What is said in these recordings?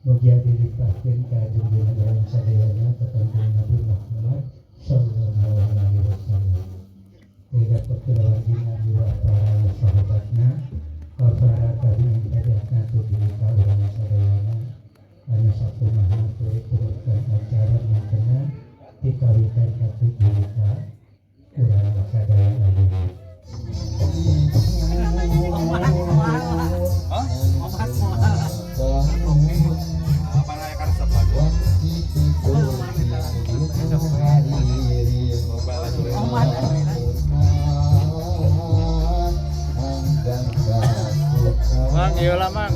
Mugia dilimpahkeun ka junjungan urang sadayana kepentingan Nabi Muhammad sallallahu alaihi wasallam. Ila kekeluargina dua para sahabatna para kami kadiatna tujuh ka urang sadayana anu sakumaha turut-turutkeun acara mangkena dikawitan ka tujuh ka urang sadayana. Mang, iya lah mang.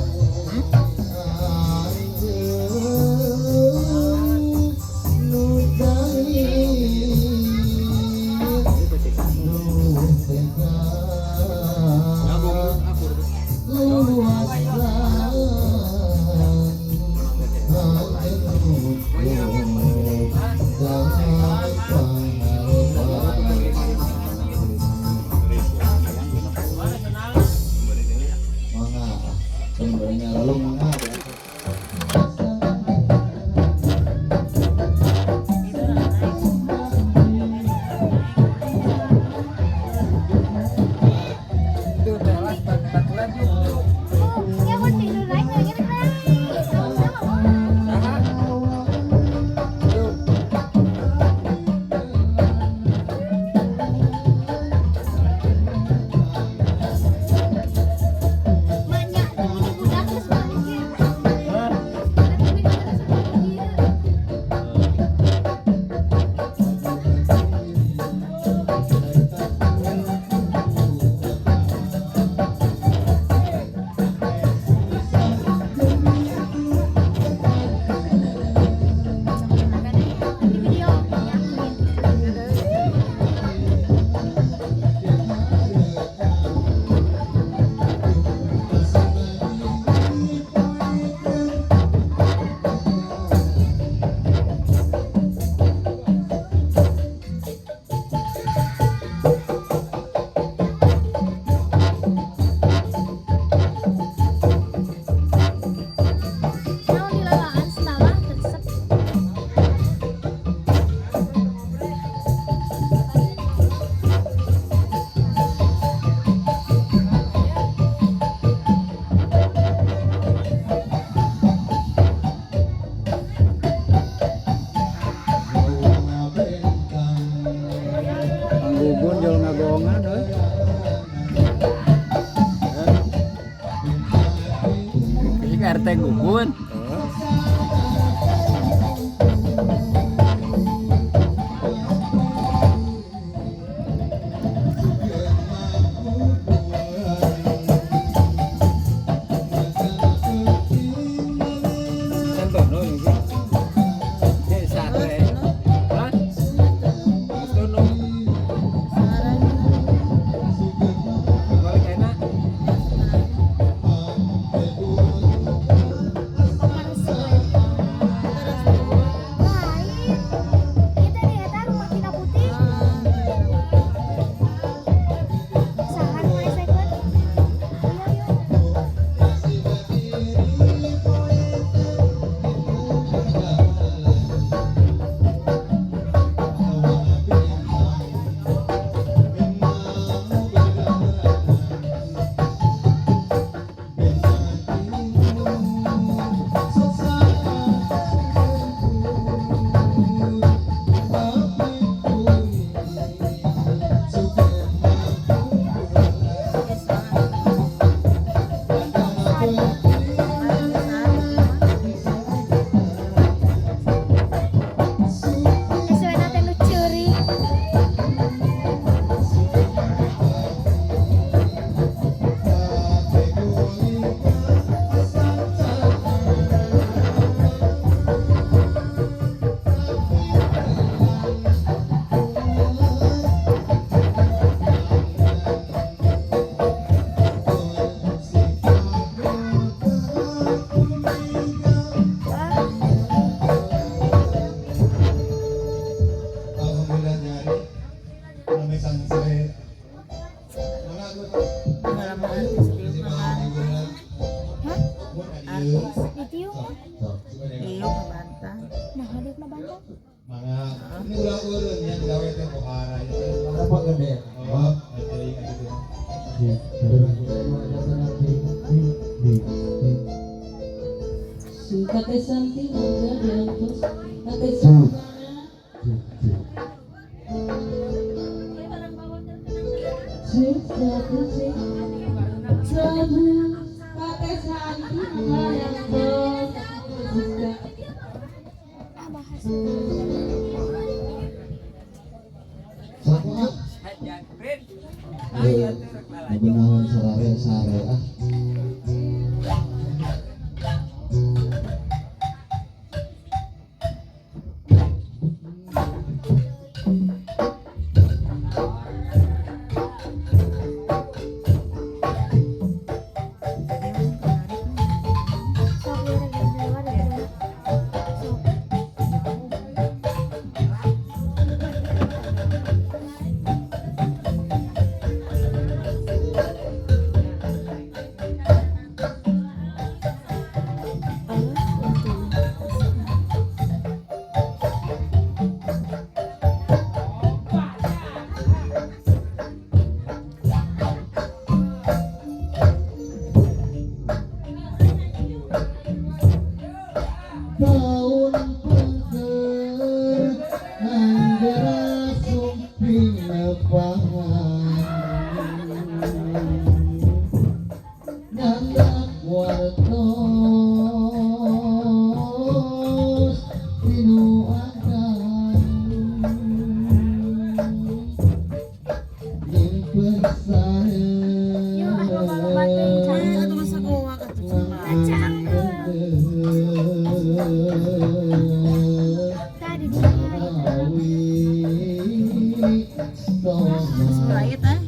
Gugun jual ngagongan euy. Ini RT Gugun. hayuk ngebantah. Nah, hadap na banda. Mga ini ulang-ulang yang gawe teh pohara itu. Apa gede? Oh, ada yang gitu. Di, Kate something ada diantos. Kate something. Ah, bahas. Sama. Benawan sare ah. Sok ya lagi di luar di luar. Sok. Daun pengker anggara sumping lepangan nyandak wartos tinuakan nyimpen Yo, ano ba bateng chan? Aduh masa goa kata sama. Tadi di luar. Terus mulai teh.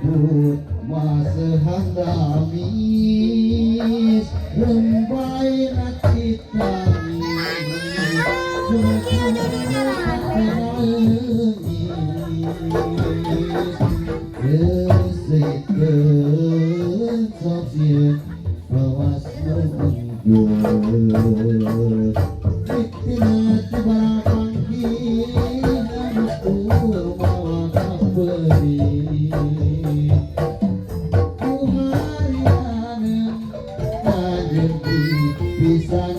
luput masehang gamis rembai nakit pisang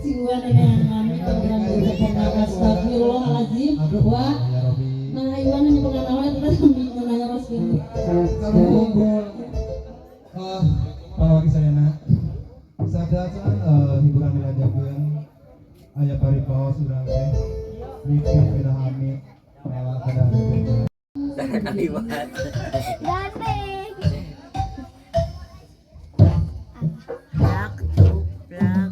Jiwa nenengan astagfirullahaladzim. Wah, nah Iwan ini pengalaman itu kan menanya pas gini. Pawagi saya nak sadacan hiburan dilajakeun aya paripaos urang teh Rifki Firahami kadang Aliwat. Ganteng. Plak, plak.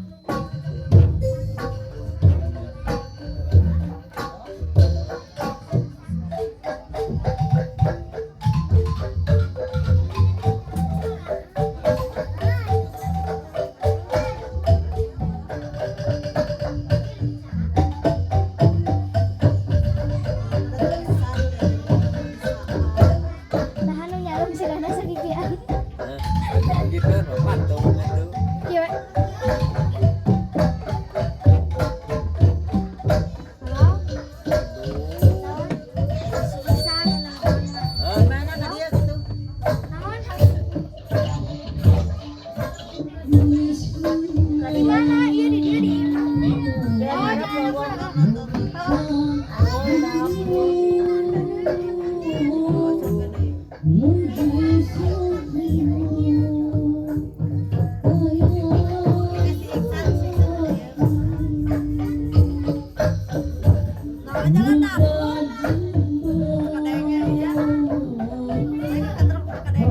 Nah, anu nyarum sila na sa gigian. Gitu, pantau gitu. Iya. Halo. Bisa na lang. Mana ka dia gitu? Naon? Di mana? Iya di dia di. Oh, di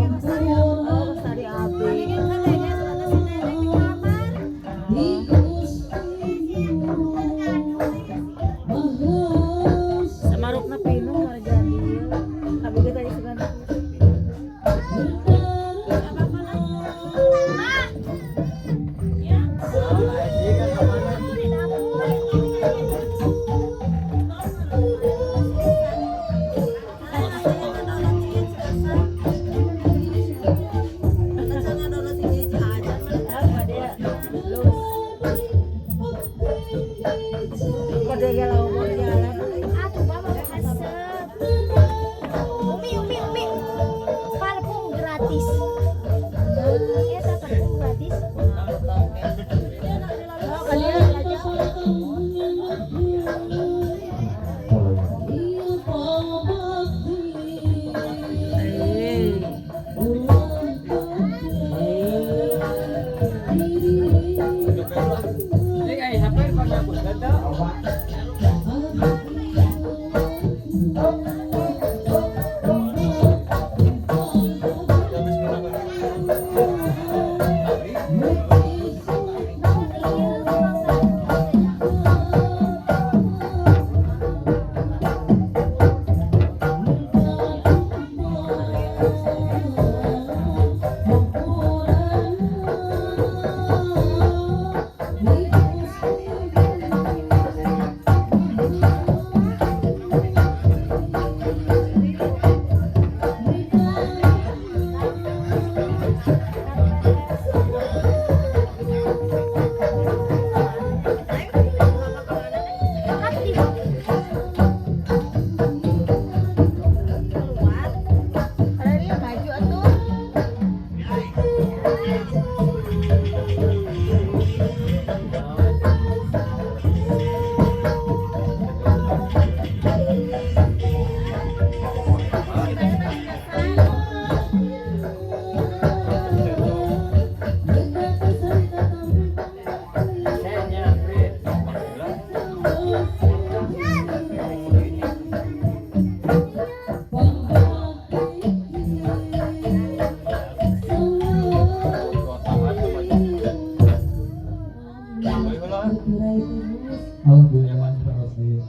anak sana. Oh, sari abi. Samarok na pino harga dia. Abi kita di sebelah. Kode galau mau jalan. Atuh bawa hasep. Umi. Parfum gratis. Eta parfum gratis. Oh, kalian aja. Ini kayak HP pakai apa? Alhamdulillah Rabbil